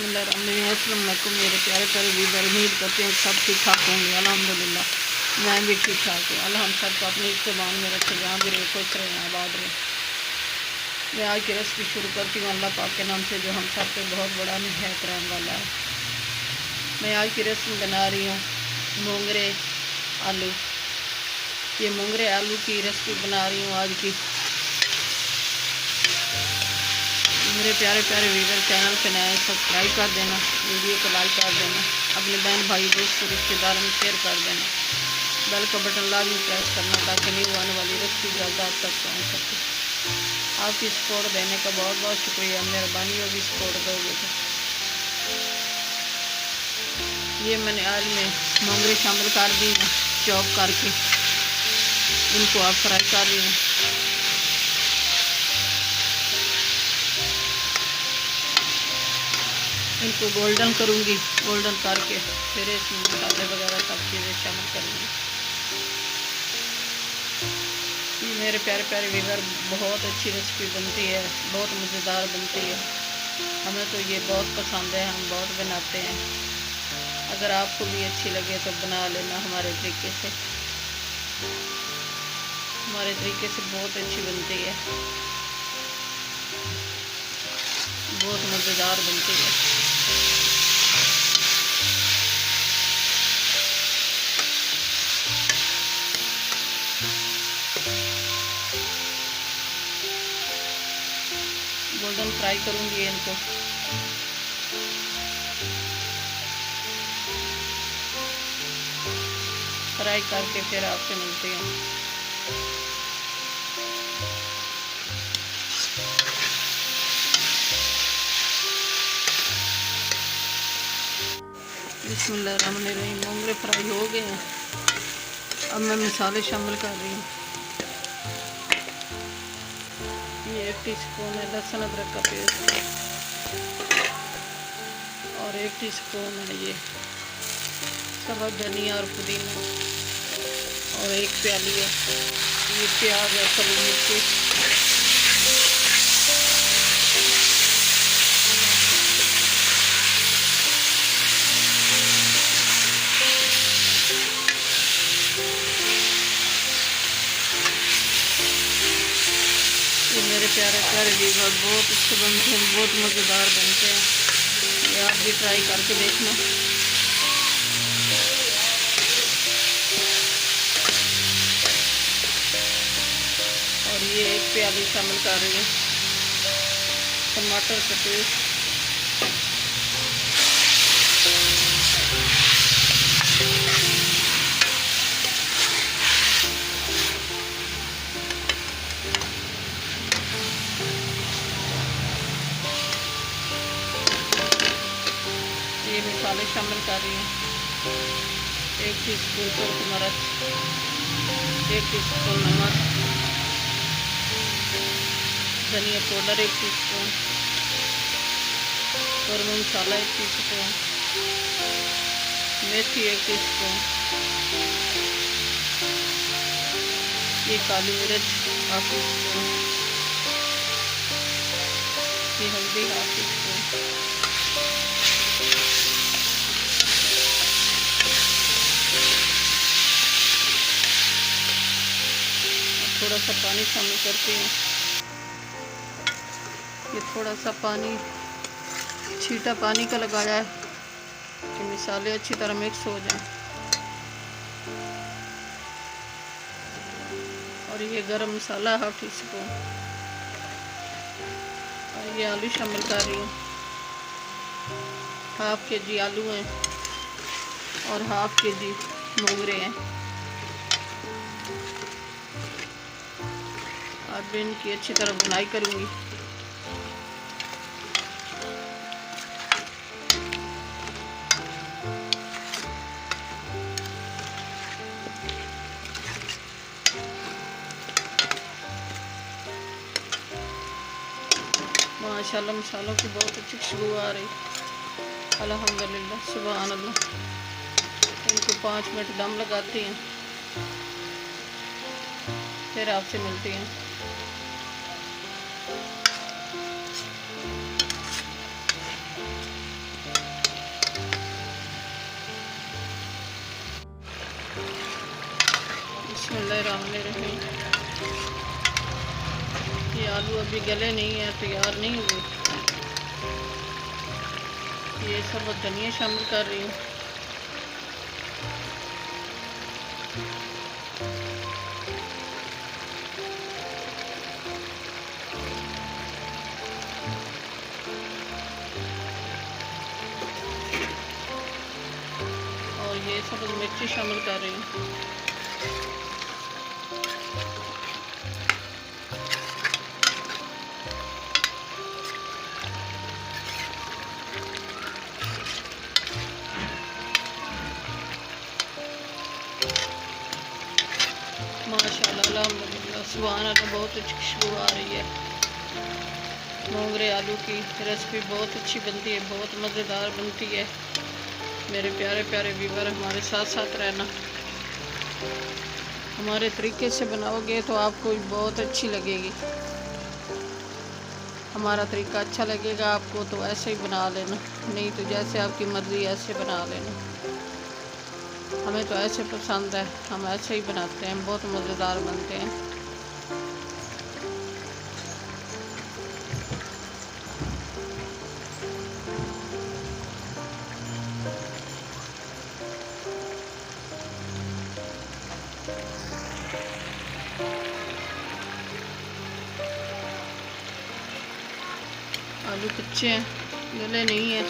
बिस्मिल्लाहिर्रहमानिर्रहीम। मेरे प्यारे प्यारे व्यूअर, उम्मीद करते हैं सब ठीक ठाक होंगे। अल्हम्दुलिल्लाह मैं भी ठीक ठाक हूँ। अल्लाह हम सबको अपनी ज़बान में रखे, जहाँ भी रहे खुश रहें, आबाद रहें। मैं आज की रेसिपी शुरू करती हूँ अल्लाह पाक के नाम से, जो हम सब पे बहुत बड़ा निहायत रहने वाला है। मैं आज की रेसिपी बना रही हूँ मोंगरे आलू। ये मोंगरे आलू की रेसिपी बना रही हूँ आज की। मेरे प्यारे प्यारे व्यूअर, चैनल पे नए सब्सक्राइब कर देना, वीडियो को लाइक कर देना, अपने बहन भाई दोस्तों रिश्तेदारों में शेयर कर देना, बेल का बटन लाजमी प्रेस करना ताकि न्यू आने वाली रेसिपी ज़्यादा आप तक पहुँच सके। आपकी सपोर्ट देने का बहुत बहुत शुक्रिया, मेहरबानी होगी सपोर्ट दोगे तो। ये मैंने आज में मोंगरे शामिल कर दी हैं चॉप करके, इनको आप फ्राई कर रही हूँ। इनको गोल्डन करूँगी, गोल्डन करके फिर इसमें मसाले वगैरह सब चीज़ें शामिल करूँगी। ये मेरे प्यारे प्यारे व्यूअर, बहुत अच्छी रेसिपी बनती है, बहुत मज़ेदार बनती है। हमें तो ये बहुत पसंद है, हम बहुत बनाते हैं। अगर आपको भी अच्छी लगे तो बना लेना हमारे तरीके से। हमारे तरीके से बहुत अच्छी बनती है, बहुत मज़ेदार बनती है। गोल्डन फ्राई करूँगी इनको। फ्राई करके फिर आपसे मिलती हूँ। बिस्मिल्लाहिर्रहमानिर्रहीम। मोंगरे फ्राई हो गए हैं, अब मैं मसाले शामिल कर रही हूँ। ये 1 टीस्पून है लहसुन अदरक का पेस्ट, और 1 टीस्पून है ये सब्ज़ धनिया और पुदीना, और 1 प्याली है ये प्याज और काली मिर्ची। ये मेरे प्यारे प्यारे व्यूअर बहुत अच्छे बनते हैं, बहुत मज़ेदार बनते हैं। ये आप भी ट्राई करके देखना। और ये 1 प्याली शामिल कर रही है टमाटर का पेस्ट, ये मसाले शामिल कर रही हूँ। 1 टीस्पून सूरत मिर्च, 1 टीस्पून नमक, धनिया पाउडर 1 टीस्पून, गरम मसाला 1 टीस्पून, मेथी 1 टीस्पून, ये काली मिर्च 1/2 टीस्पून, ये हल्दी 1/2 टीस्पून, थोड़ा सा पानी शामिल करती हूँ। ये थोड़ा सा पानी, छींटा पानी का लगाया है कि मसाले अच्छी तरह मिक्स हो जाएं। और ये गरम मसाला 1/2 टीस्पून, और ये आलू शामिल कर रही हूँ। 1/2 केजी आलू हैं और 1/2 केजी मोंगरे हैं। अब इनकी अच्छी तरह बुनाई करूँगी। माशाल्लाह मसालों की बहुत अच्छी खुशबू आ रही। अल्हम्दुलिल्लाह, सुभान अल्लाह। इनको 5 मिनट दम लगाती हैं, फिर आपसे मिलती हैं। बिस्मिल्लाहिर्रहमानिर्रहीम। ये आलू अभी गले नहीं है, तैयार नहीं हुए। ये सब धनिया शामिल कर रही हूँ। और ये सब्ज़ मिर्ची शामिल कर रही हूँ। माशाल्लाह अल्हम्दुलिल्लाह सुभान अल्लाह, बहुत अच्छी खुशबू आ रही है। मोंगरे आलू की रेसिपी बहुत अच्छी बनती है, बहुत मज़ेदार बनती है। मेरे प्यारे प्यारे व्यूअर, हमारे साथ साथ रहना। हमारे तरीके से बनाओगे तो आपको बहुत अच्छी लगेगी। हमारा तरीका अच्छा लगेगा आपको तो ऐसे ही बना लेना, नहीं तो जैसे आपकी मर्ज़ी ऐसे बना लेना। हमें तो ऐसे पसंद है, हम ऐसे ही बनाते हैं, बहुत मज़ेदार बनते हैं। आलू कच्चे हैं, गले नहीं है।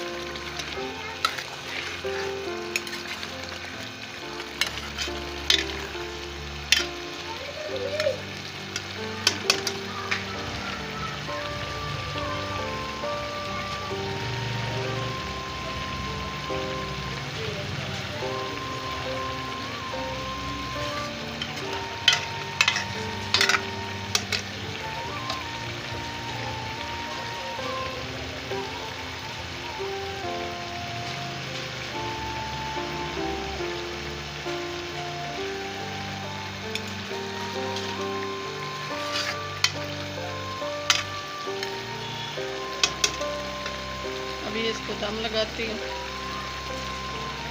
अभी इसको दम लगाती हूँ,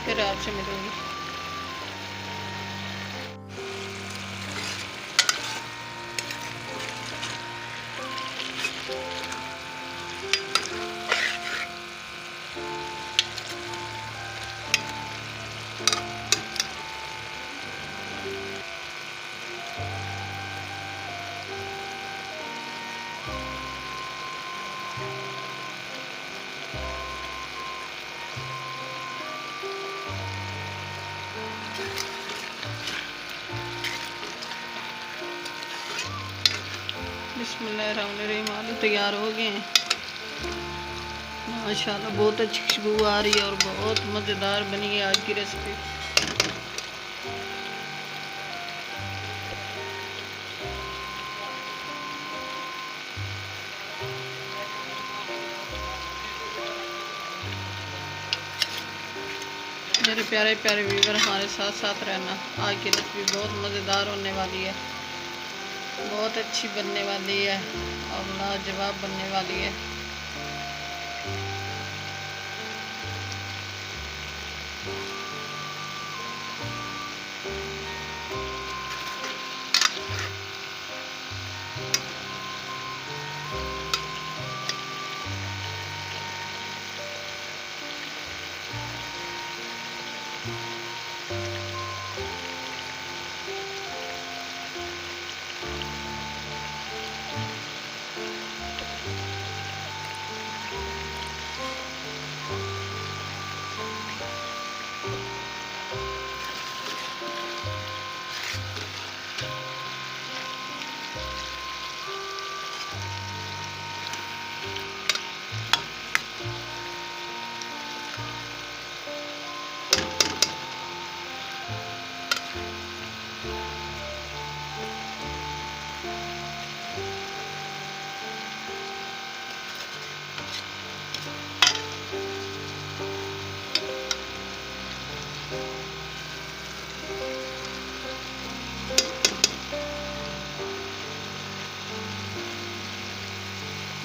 फिर आपसे मिलूँगी। बिस्मिल्लाहिर्रहमानिर्रहीम, आलू तैयार हो गए हैं। माशाल्लाह बहुत अच्छी खुशबू आ रही है और बहुत मज़ेदार बनी है आज की रेसिपी। मेरे प्यारे प्यारे व्यूअर, हमारे साथ साथ रहना। आज की रेसिपी बहुत मज़ेदार होने वाली है, बहुत अच्छी बनने वाली है और लाजवाब बनने वाली है।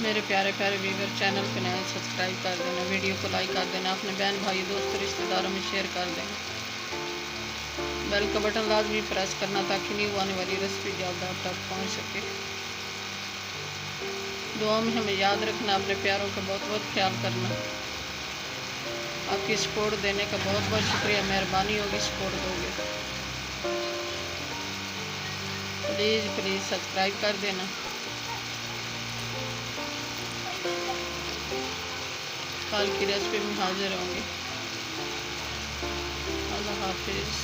मेरे प्यारे प्यारे व्यूअर, चैनल पे नए सब्सक्राइब कर देना, वीडियो को लाइक कर देना, अपने बहन भाई दोस्तों रिश्तेदारों में शेयर कर देना। बेल का बटन लाजमी प्रेस करना ताकि न्यू आने वाली रेसिपी जल्द आप तक पहुंच सके। दुआ में हमें याद रखना, अपने प्यारों का बहुत बहुत ख्याल करना। आपकी सपोर्ट देने का बहुत बहुत शुक्रिया, मेहरबानी होगी सपोर्ट दोगे। प्लीज़ प्लीज़ सब्सक्राइब कर देना। कल की रेसिपी में हाजिर होंगे। अल्लाह हाफिज़।